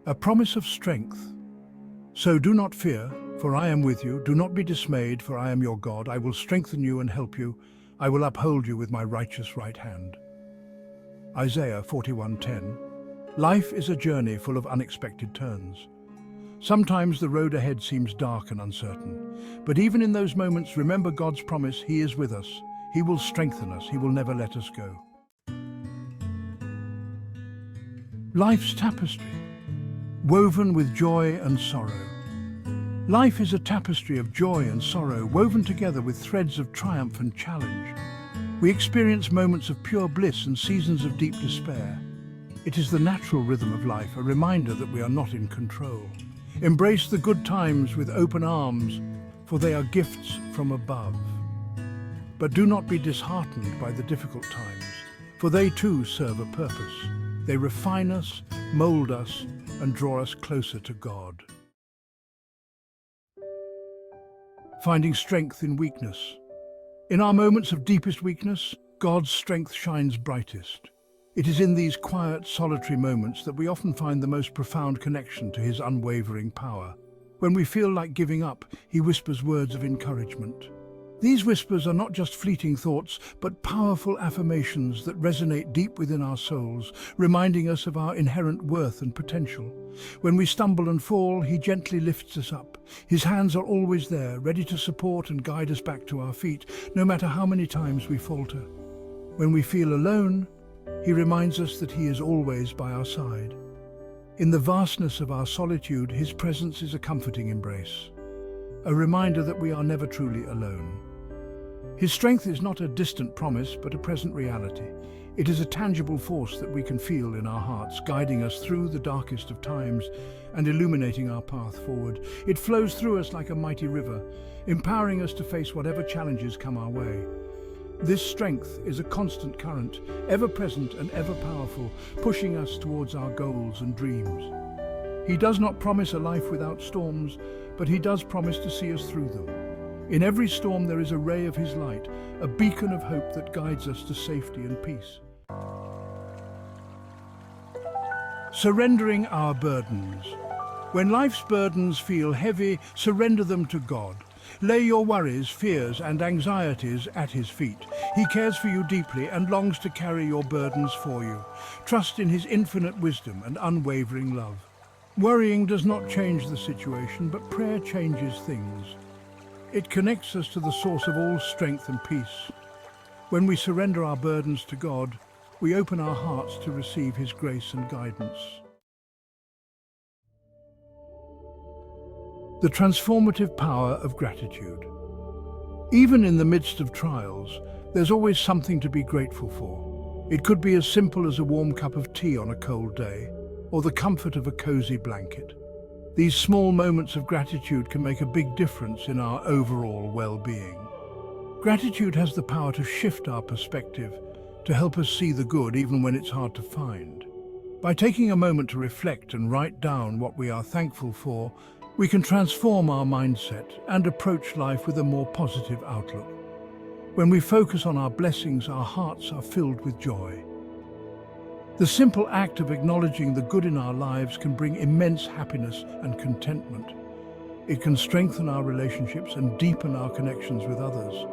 a promise of strength. So do not fear, for I am with you. Do not be dismayed, for I am your God. I will strengthen you and help you. I will uphold you with my righteous right hand. Isaiah 41:10. Life is a journey full of unexpected turns. Sometimes the road ahead seems dark and uncertain. But even in those moments, remember God's promise. He is with us. He will strengthen us. He will never let us go. Life's tapestry, woven with joy and sorrow. Life is a tapestry of joy and sorrow, woven together with threads of triumph and challenge. We experience moments of pure bliss and seasons of deep despair. It is the natural rhythm of life, a reminder that we are not in control. Embrace the good times with open arms, for they are gifts from above. But do not be disheartened by the difficult times, for they too serve a purpose. They refine us, mold us, and draw us closer to God. Finding strength in weakness. In our moments of deepest weakness, God's strength shines brightest. It is in these quiet, solitary moments that we often find the most profound connection to His unwavering power. When we feel like giving up, He whispers words of encouragement. These whispers are not just fleeting thoughts, but powerful affirmations that resonate deep within our souls, reminding us of our inherent worth and potential. When we stumble and fall, He gently lifts us up. His hands are always there, ready to support and guide us back to our feet, no matter how many times we falter. When we feel alone, He reminds us that He is always by our side. In the vastness of our solitude, His presence is a comforting embrace, a reminder that we are never truly alone. His strength is not a distant promise, but a present reality. It is a tangible force that we can feel in our hearts, guiding us through the darkest of times and illuminating our path forward. It flows through us like a mighty river, empowering us to face whatever challenges come our way. This strength is a constant current, ever present and ever powerful, pushing us towards our goals and dreams. He does not promise a life without storms, but He does promise to see us through them. In every storm there is a ray of His light, a beacon of hope that guides us to safety and peace. Surrendering our burdens. When life's burdens feel heavy, surrender them to God. Lay your worries, fears, and anxieties at His feet. He cares for you deeply and longs to carry your burdens for you. Trust in His infinite wisdom and unwavering love. Worrying does not change the situation, but prayer changes things. It connects us to the source of all strength and peace. When we surrender our burdens to God, we open our hearts to receive His grace and guidance. The transformative power of gratitude. Even in the midst of trials, there's always something to be grateful for. It could be as simple as a warm cup of tea on a cold day, or the comfort of a cozy blanket. These small moments of gratitude can make a big difference in our overall well-being. Gratitude has the power to shift our perspective, to help us see the good even when it's hard to find. By taking a moment to reflect and write down what we are thankful for, we can transform our mindset and approach life with a more positive outlook. When we focus on our blessings, our hearts are filled with joy. The simple act of acknowledging the good in our lives can bring immense happiness and contentment. It can strengthen our relationships and deepen our connections with others.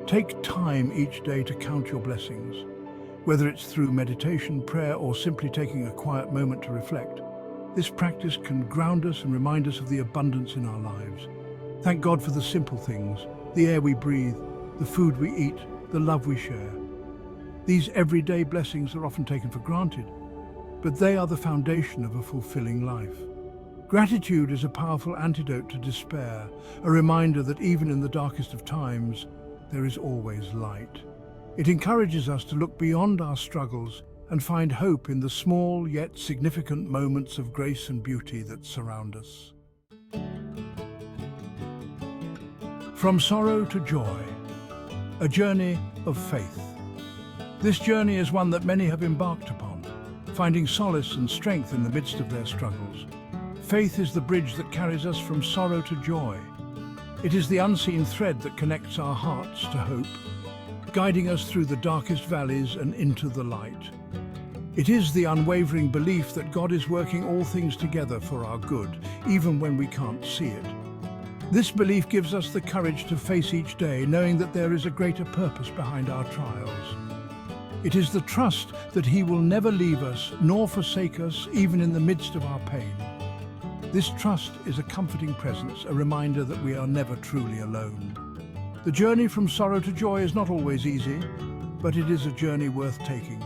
Take time each day to count your blessings, whether it's through meditation, prayer, or simply taking a quiet moment to reflect. This practice can ground us and remind us of the abundance in our lives. Thank God for the simple things, the air we breathe, the food we eat, the love we share. These everyday blessings are often taken for granted, but they are the foundation of a fulfilling life. Gratitude is a powerful antidote to despair, a reminder that even in the darkest of times, there is always light. It encourages us to look beyond our struggles and find hope in the small yet significant moments of grace and beauty that surround us. From sorrow to joy, a journey of faith. This journey is one that many have embarked upon, finding solace and strength in the midst of their struggles. Faith is the bridge that carries us from sorrow to joy. It is the unseen thread that connects our hearts to hope, guiding us through the darkest valleys and into the light. It is the unwavering belief that God is working all things together for our good, even when we can't see it. This belief gives us the courage to face each day, knowing that there is a greater purpose behind our trials. It is the trust that He will never leave us nor forsake us, even in the midst of our pain. This trust is a comforting presence, a reminder that we are never truly alone. The journey from sorrow to joy is not always easy, but it is a journey worth taking.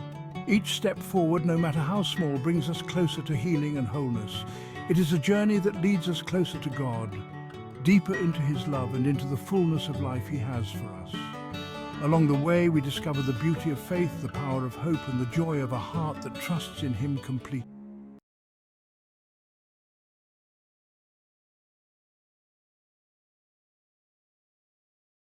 Each step forward, no matter how small, brings us closer to healing and wholeness. It is a journey that leads us closer to God, deeper into His love and into the fullness of life He has for us. Along the way, we discover the beauty of faith, the power of hope, and the joy of a heart that trusts in Him completely.